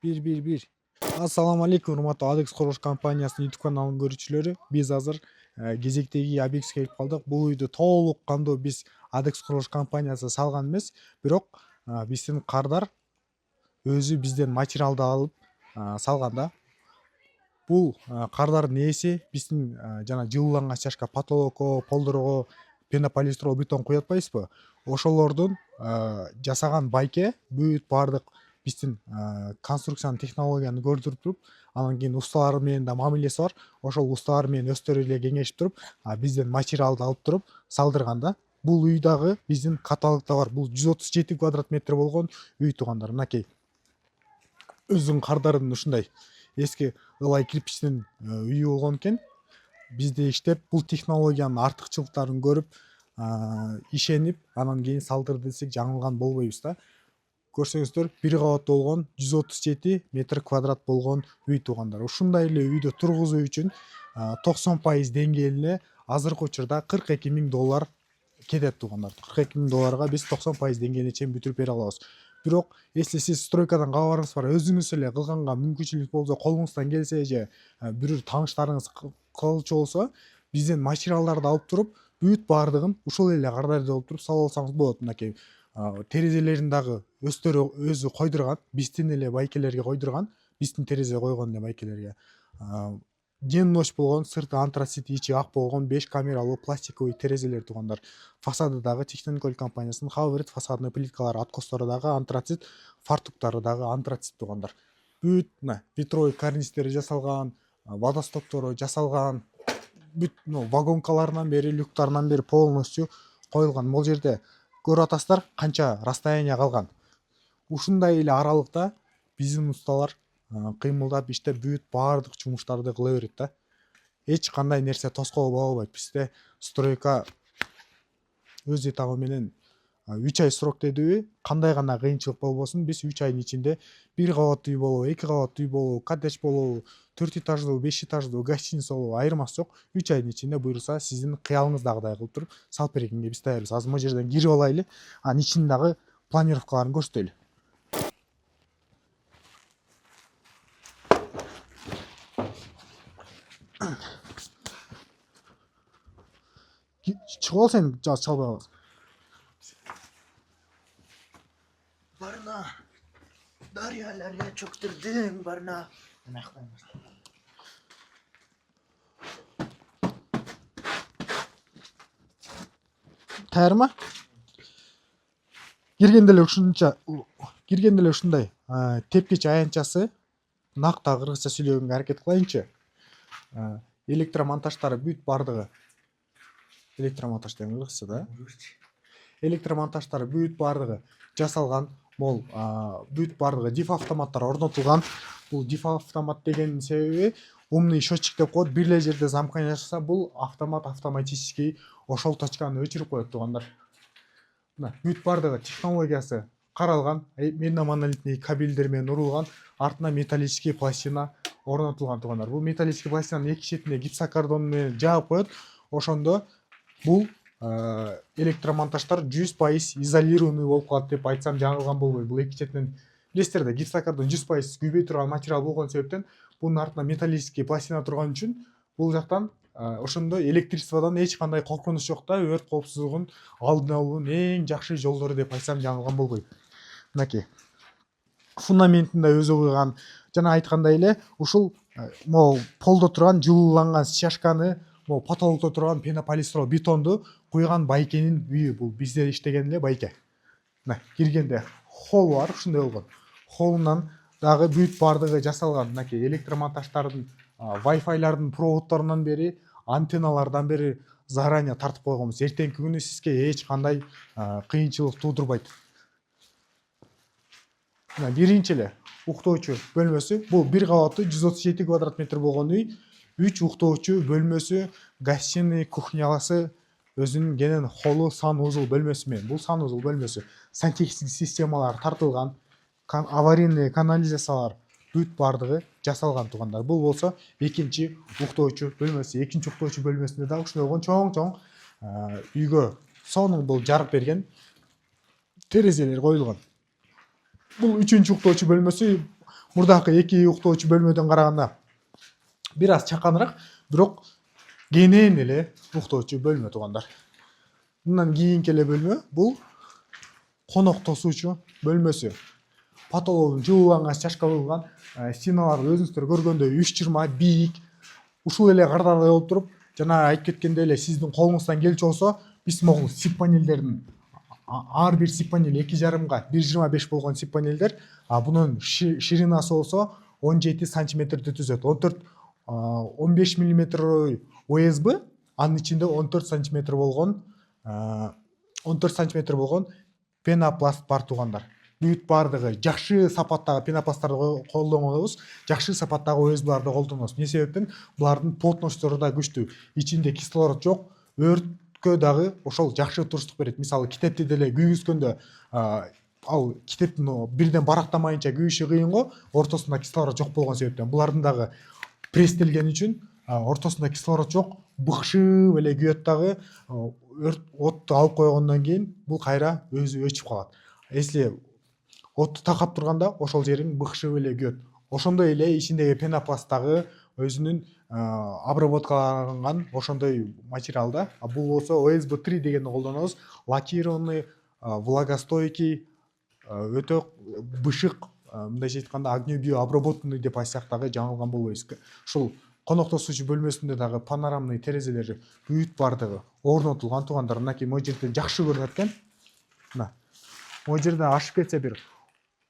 111. Assalamu алейкум, урматтуу Adex Курулуш компаниясынын YouTube каналынын көрүүчүлөрү. Биз азыр кезектеги объектке келип калдык. Бул үйдү толук кандуу биз Adex Курулуш компаниясы салган эмес, бирок биздин кардар өзү бизден материалды алып салган да. Бул кардардын ээси биздин жана жылууланган чашка потолокко, полдорго пенополистирол бетон куюп атпайбызбы? Ошолордун жасаган байке бүт баардык биздин конструкциянын технологияны көрдүрүп туруп, анан кийин усталар менен да мамилеси бар. Ошол усталар менен өздөрү эле кеңешип туруп, бизден материалды алып туруп салдырган да. Бул үй дагы биздин каталогдо бар. Бул 137 квадрат метр болгон үй туугандар. Мынакей өзүнүн кардарын ушундай эски ылай кирпичтин үйү болгон экен. Бизде иштеп, бул технологиянын артыкчылыктарын көрүп, ишенип, анан кийин салдыр десек жаңылган болбойбуз да. Көрсөңүздөр, бир кабаттуу болгон 137 метр квадрат болгон үй туугандар. Ушундай эле үйдө тургузуу үчүн 90% деңгээлине азыркы учурда $42,000 кетет туугандар. $42,000 биз 90% деңгээлине чейин бүтүрүп бере алабыз. Бирок, если сиз стройкадан кабарыңыз бар, өзүңүз эле кылганга мүмкүнчүлүк болсо, колуңуздан келсе же бир тааныштарыңыз кылчу болсо, бизден материалдарды алып туруп, бүт баардыгын ушул эле кардарды алып туруп салып алсаңыз болот. Мынакей терезелерин дагы өздөрү өзү койдурган, биздин эле байкелерге койдурган, биздин терезе койгон эле байкелерге. Ночь болгон, сырты антрацит, ичи ак болгон 5 камералуу пластиковый терезелер туугандар. Фасады дагы Техниколь компаниясынын Халверт фасадный плиткалары, откостары дагы антрацит, фартуктары дагы антрацит туугандар. Бүт ветровой карнистери жасалган, водостоктору жасалган, бүт вагонкаларынан бери, люктарынан бери полностью коюлган. Бул жерде көрүп атасыздар канча расстояние калган. Ушундай эле аралыкта биздин усталар кыймылдап иштеп бүт баардык жумуштарды кыла берет да. Эч кандай нерсе тоскоол боло албайт. Бизде стройка өз этабы менен 3 ай срок дедиби, кандай гана кыйынчылык болбосун, биз 3 айдын ичинде бир кабаттуу үй болобу, 2 кабаттуу үй болобу, коттедж болобу, 4 этаждуу, 5 этаждуу, гостиница болобу, айырмасы жок. 3 айдын ичинде буйруса, сиздин кыялыңыздагыдай кылып туруп салып бергенге биз даярбыз. Азыр могу жерден кирип алайлы, анын ичинин дагы планировкаларын көрсөтөлү. Чыгып ал сен чалбай каласың. Barına. Daryalarla çöktürdüm barına. Таярма? Киргенде эле ушундай тепкич аянтчасы накта кыргызча сүйлөгөнгө аракет кылайынчы. Электромонтаждары бүт баардыгы. Электромонтаж деген кыргызча да. Электромонтаждары бүт баардыгы жасалган. Мол бүт баардыгы диф автоматтар орнотулган. Бул диф автомат дегенин себеби умный счетчик деп коет. Бир эле жерде замкнение жасаса, бул автомат автоматический ошол точканы өчүрүп коет туугандар. Мына бүт баардыгы технологиясы каралган, монолитный кабелдер менен урулган, артына металлический пластина орнотулган туугандар. Бул металлический пластинанын эки четине гипсокартон менен жаап коет. Ошондо бул электромонтаждар 100% изолированный болуп калат деп айтсам жаңылган болбойт. Бул эки четинен билесиздер да, гипсокартон 100% күйбөй турган материал болгон себептен бунун артына металлический пластина турган үчүн бул жактан ошондо электричестводон эч кандай коркунуч жок да. Өрт коопсуздугун алдын алуунун эң жакшы жолдору деп айтсам жаңылган болбойт. Мынакей фундаментин да өзү куйган. Жана айткандай эле ушул могу полдо турган жылууланган чашканы, могу потолокто турган пенополистирол бетонду куйган байкенин үйү. Бул бизде иштеген эле байке. Мына киргенде холл бар, ушундай болгон. Холлунан дагы бүт баардыгы жасалган. Мынакей электромонтаждардын, Wi-Fi-лардын проводторунан бери, антенналардан бери заранее тартып койгонбуз. Эртеңки күнү сизге эч кандай кыйынчылык туудурбайт. Мына биринчи эле уктоочу бөлмөсү. Бул бир кабаттуу 137 квадрат метр болгон үй. 3 уктоочу бөлмөсү, гостиный, кухняласы, өзүнүн кенен холлу, санузел бөлмөсү менен. Бул санузел бөлмөсү. Сантехник системалар тартылган, аварийный канализациялар бүт баардыгы жасалган туугандар. Бул болсо экинчи уктоочу бөлмөсү. Экинчи уктоочу бөлмөсүндө дагы ушундай болгон чоң үйгө сонун бул жарык берген терезелер коюлган. Бул үчүнчү уктоочу бөлмөсү. Мурдакы эки уктоочу бөлмөдөн караганда бир аз чаканыраак, бирок кенен эле уктоочу бөлмө туугандар. Мындан кийинки эле бөлмө бул конок тосуучу бөлмөсү. Потологу жылууланган, чачкаланган, стеналары өзүңүздөр көргөндөй 3,20 бийик. Ушул эле кырдаалда болуп туруп, жана айтып кеткендей эле сиздин колуңуздан келчү болсо, биз могул сип панелдердин ар бир сип панел 2,5га 1,25 болгон сип панелдер, бунун ширинасы болсо 17 сантиметрди түзөт. 15 мм USB, анын ичинде 14 сантиметр болгон пенопласт бар туугандар. Бүт бардыгы жакшы сапаттагы пенопласттарды колдонобуз, жакшы сапаттагы USB-ларды колдонобуз. Эмне себептен? Булардын плотносттору да күчтүү. Ичинде кислород жок, өрткө дагы ошол жакшы туруштук берет. Мисалы, китепти деле күйгүзгөндө, ал китептин бирден барактамайынча күйүшү кыйын го, ортосунда кислород жок болгон себептен. Булардын дагы пресстелген үчүн ортосунда кислород жок, быкшып эле күйөт дагы, отту алып койгондон кийин бул кайра өзү өчүп калат. Если отту такап турганда ошол жериң быкшып эле күйөт. Ошондой эле ичиндеги пенопласттагы өзүнүн обработкаланган ошондой материалда. Бул болсо OSB 3 дегенди колдонобуз. Лакированный, влагостойкий, өтө бышык, мындайча айтканда огнебио обработанный деп айтсак дагы жаңылган болбойбуз. Ушул конок тосуучу бөлмөсүндө дагы панорамный терезелери бүт бардыгы орнотулган туугандар. Мынакей могу жерден жакшы көрүнөт экен. Мына могу жерден ашып кетсе бир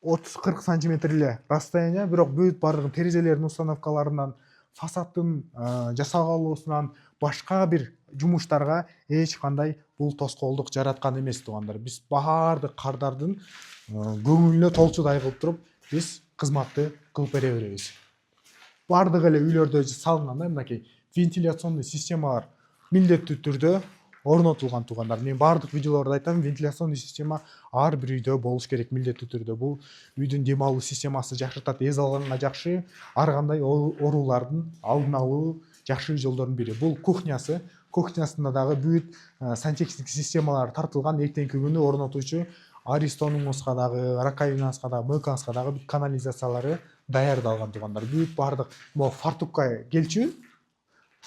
30-40 сантиметр эле расстояние, бирок бүт бардыгы терезелердин установкаларынан, фасадтын жасалгалуусунан башка бир жумуштарга эч кандай бул тоскоолдук жараткан эмес туугандар. Биз баардык кардардын көңүлүнө толчудай кылып туруп биз кызматты кылып бере беребиз. Бардык эле үйлөрдө салынган мынакей вентиляционный системалар милдеттүү түрдө орнотулган туугандар. Мен бардык видеолордо айтам, вентиляционный система ар бир үйдө болуш керек милдеттүү түрдө. Бул үйдүн дем алуу системасын жакшыртат, эз алганга жакшы, ар кандай оорулардын алдын алуу жакшы жолдордун бири. Бул кухнясы. Кухнясында дагы бүт сантехник системалар тартылган. Эртеңки күнү орнотуучу аристонуңузга дагы, раковинаңызга дагы, мойкаңызга дагы бүт канализациялары даярдалган туугандар. Бүт бардык могу фартукка келчү,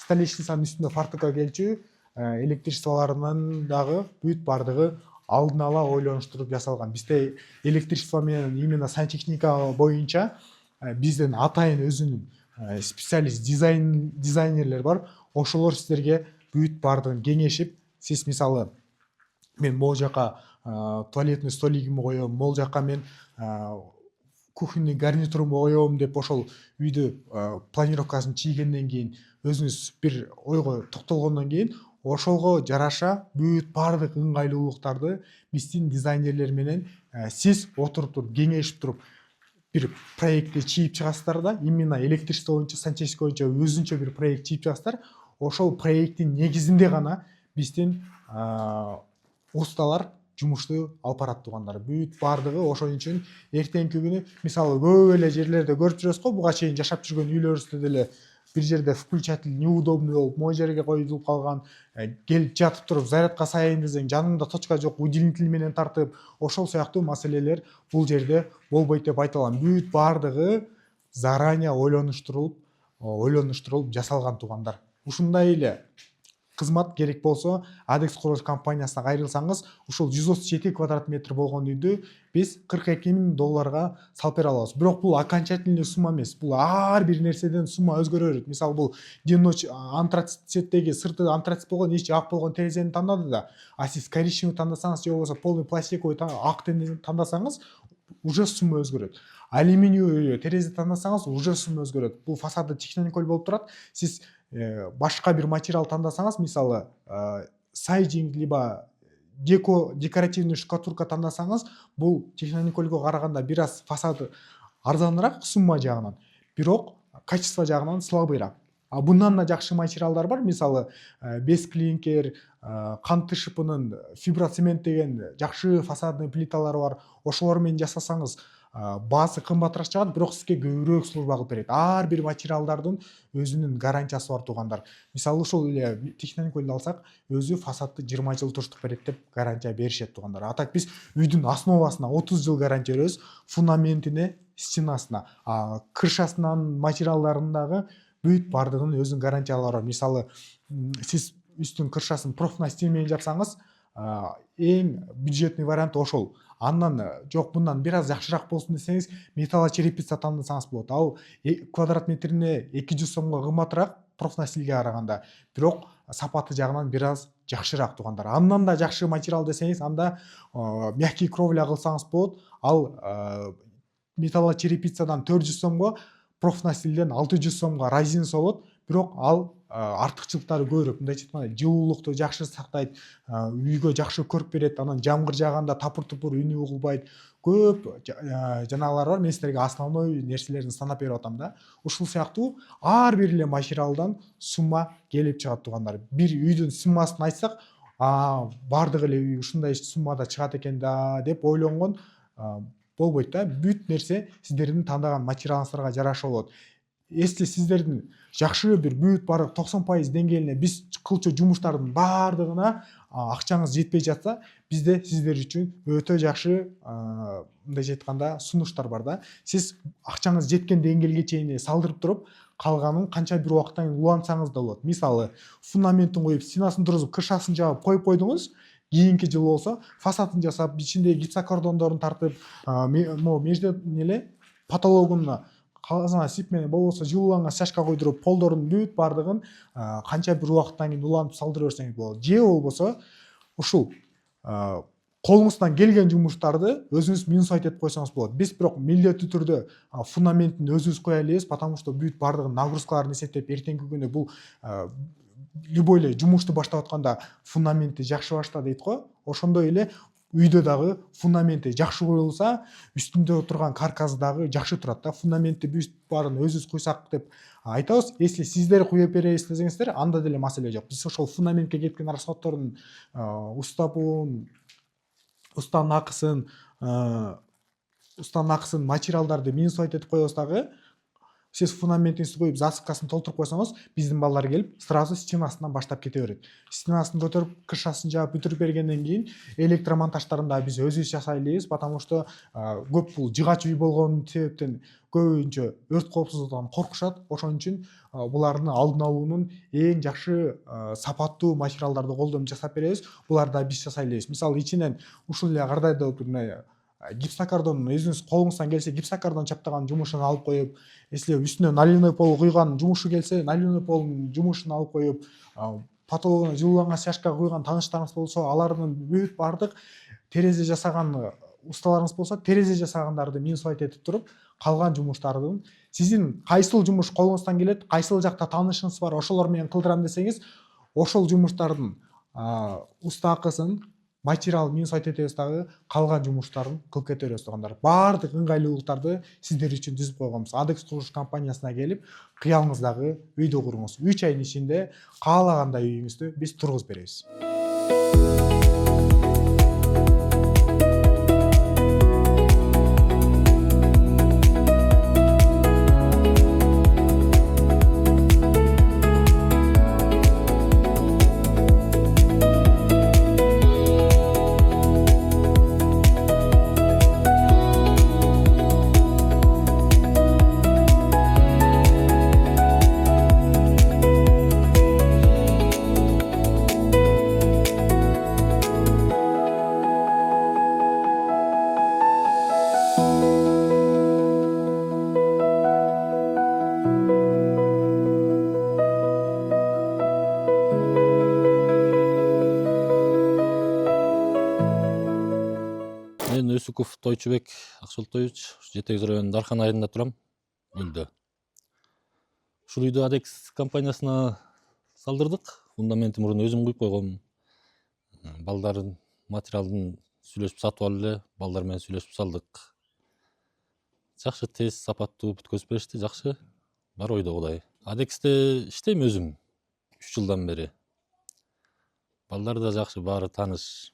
столешницанын үстүндө фартукка келчү, электричестволорунан дагы бүт бардыгы алдын ала ойлонуштуруп жасалган. Бизде электричество менен именно сантехника боюнча биздин атайын өзүнүн специалист дизайнерлер бар. Ошолор сиздерге бүт бардыгын кеңешип, сиз мисалы мен могу жака туалетный столигимди коем, могу жака мен кухонный гарнитурумду коем деп ошол үйдү планировкасын чийгенден кийин, өзүңүз бир ойго токтолгондон кийин ошолго жараша бүт бардык ыңгайлуулуктарды биздин дизайнерлер менен сиз отуруп туруп кеңешип туруп бир проектти чийип чыгасыздар да, именно электричество боюнча, сантехника боюнча өзүнчө бир проект чийип чыгасыздар. Ошол проекттин негизинде гана биздин усталар жумушту алып барат туугандар. Бүт бардыгы ошон үчүн эртеңки күнү мисалы көп эле жерлерде көрүп жүрөсүз го, буга чейин жашап жүргөн үйлөрүбүздө деле бир жерде включатель неудобный болуп, могу жерге коюлуп калган, келип жатып туруп зарядка саяйын десең, жаныңда точка жок, удлинитель менен тартып, ошол сыяктуу маселелер бул жерде болбойт деп айта алам. Бүт бардыгы заранее ойлонуштурулуп жасалган туугандар. Ушундай эле кызмат керек болсо, Adex Курулуш компаниясына кайрылсаңыз, ушул 137 квадрат метр болгон үйдү биз $42,000 салып бере алабыз. Бирок бул окончательный сумма эмес. Бул ар бир нерседен сумма өзгөрө берет. Мисалы, бул ден-ночь антрациттеги сырты антрацит болгон, ичи ак болгон терезени тандады да, а сиз коричневый тандасаңыз, же болбосо полный пластиковый ак тандасаңыз, уже сумма өзгөрөт. Алюминиевый терезе тандасаңыз, уже сумма өзгөрөт. Бул фасады технониколь болуп турат. Сиз башка бир материал тандасаңыз, мисалы, сайдинг либо декоративный штукатурка тандасаңыз, бул техноникольго караганда бир аз фасады арзаныраак сумма жагынан, бирок качество жагынан слабыйраак. Bundan da жакшы материалдар бар. Мисалы, бесклинкер, канты шыпынын фиброцемент деген жакшы фасадный плиталары бар. Ошолор менен жасасаңыз, баасы кымбатыраак чыгат, бирок сизге көбүрөөк служба кылып берет. Ар бир материалдардын өзүнүн гарантиясы бар туугандар. Мисалы, ушул эле техноникольду алсак, өзү фасадты 20 жыл туруштук берет деп гарантия беришет туугандар. А так биз үйдүн основасына 30 жыл гарантия беребиз, фундаментине стенасына, крышасынан, материалдарындагы бүт бардыгынын өзүнүн гарантиялары бар. Мисалы, сиз үстүн крышасын профнастил менен жапсаңыз, эң бюджетный вариант ошол. Андан жок, мындан бир аз жакшыраак болсун десеңиз, металлочерепица тандасаңыз болот. Ал квадрат метрине 200 сомго кымбатыраак профнастилге караганда, бирок сапаты жагынан бир аз жакшыраак туугандар. Андан да жакшы материал десеңиз, анда мягкий кровля кылсаңыз болот. Ал металлочерепицадан 400 сомго, профнастилден 600 сомго разница болот. Бирок ал артыкчылыктары көбүрөөк. Мындайча айтканда, жылуулукту жакшы сактайт, үйгө жакшы көрк берет, анан жамгыр жааганда тапыр-тупур үнү угулбайт. Көп жанагылар бар. Мен силерге основной нерселерин санап берип атам да. Ушул сыяктуу ар бир эле материалдан сумма келип чыгат туугандар. Бир үйдүн суммасын айтсак, бардык эле үй ушундай суммада чыгат экен да деп ойлонгон болбойт да. Бүт нерсе сиздердин тандаган материалыңыздарга жараша болот. Если сиздердин жакшы бир бүт бардык 90% деңгээлине биз кылчу жумуштардын бардыгына акчаңыз жетпей жатса, бизде сиздер үчүн өтө жакшы, мындайча айтканда, сунуштар бар да. Сиз акчаңыз жеткен деңгээлге чейин салдырып туруп, калганын канча бир убакыттан кийин улантсаңыз да болот. Мисалы, фундаментин коюп, стенасын тургузуп, крышасын жаап коюп койдуңуз. Кийинки жылы болсо, фасадын жасап, ичиндеги гипсокордондорун тартып, межде эле потологуна казана сип менен болбосо жылууланган стяжка койдуруп, полдордун бүт бардыгын канча бир убакыттан кийин улантып салдыра берсеңиз болот. Же болбосо ушул колуңуздан келген жумуштарды өзүңүз минусайт этип койсоңуз болот. Биз бирок милдеттүү түрдө фундаментин өзүбүз кое алебиз, потому что бүт бардыгын нагрузкаларын эсептеп, эртеңки күнү бул любой эле жумушту баштап атканда фундаменти жакшы башта дейт го. Ошондой эле үйдө дагы фундаменти жакшы коюлса, үстүндө турган каркасы дагы жакшы турат да. Фундаменти бүт баарын өзүбүз куйсак деп айтабыз. Если сиздер куюп беребиз десеңиздер, анда деле маселе жок. Биз ошол фундаментке кеткен расходтордун устанын акысын, материалдарды минусайт этип коебуз дагы. Сиз фундаментиңизди коюп, засыпкасын толтуруп койсоңуз, биздин балдар келип, сразу стенасынан баштап кете берет. Стенасын көтөрүп, крышасын жаап бүтүрүп бергенден кийин электромонтаждарын да биз өзүбүз жасай алебиз, потому что көп бул жыгач үй болгон себептен көбүнчө өрт коопсуздугунан коркушат. Ошон үчүн булардын алдын алуунун эң жакшы сапаттуу материалдарды колдонуп жасап беребиз. Буларды да биз жасай алебиз. Мисалы, ичинен ушул эле кардайда гипсокардон, өзүңүз колуңуздан келсе гипсокардон чаптаган жумушун алып коюп, если үстүнө наливной пол куйган жумушу келсе, наливной полдун жумушун алып коюп, потологуна жылууланган стяжка куйган тааныштарыңыз болсо, алардын бүт бардык терезе жасаган усталарыңыз болсо, терезе жасагандарды минусайт этип туруп, калган жумуштардын сиздин кайсыл жумуш колуңуздан келет, кайсыл жакта таанышыңыз бар, ошолор менен кылдырам десеңиз, ошол жумуштардын уста акысын, материал минусайт этебиз дагы, калган жумуштарын кылып кете беребиз туугандар. Баардык ыңгайлуулуктарды сиздер үчүн түзүп койгонбуз. Адекс курулуш компаниясына келип, кыялыңыздагы үйдү куруңуз. 3 айдын ичинде каалагандай үйүңүздү биз тургузуп беребиз. Мен Өсүков Тойчубек Аксултоевич, Жетекс районунун Дархан айылында турам, Гүлдө. Ушул үйдү Адекс компаниясына салдырдык. Фундаментин мурун өзүм куюп койгом. Балдардын материалдын сүйлөшүп сатып алып эле, балдар менен сүйлөшүп салдык. Жакшы, тез, сапаттуу бүткөзүп беришти, жакшы. Бар ойдо Кудай. Адексте иштейм өзүм 3 жылдан бери. Балдар да жакшы, баары тааныш.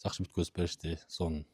Жакшы бүткөзүп беришти сонун.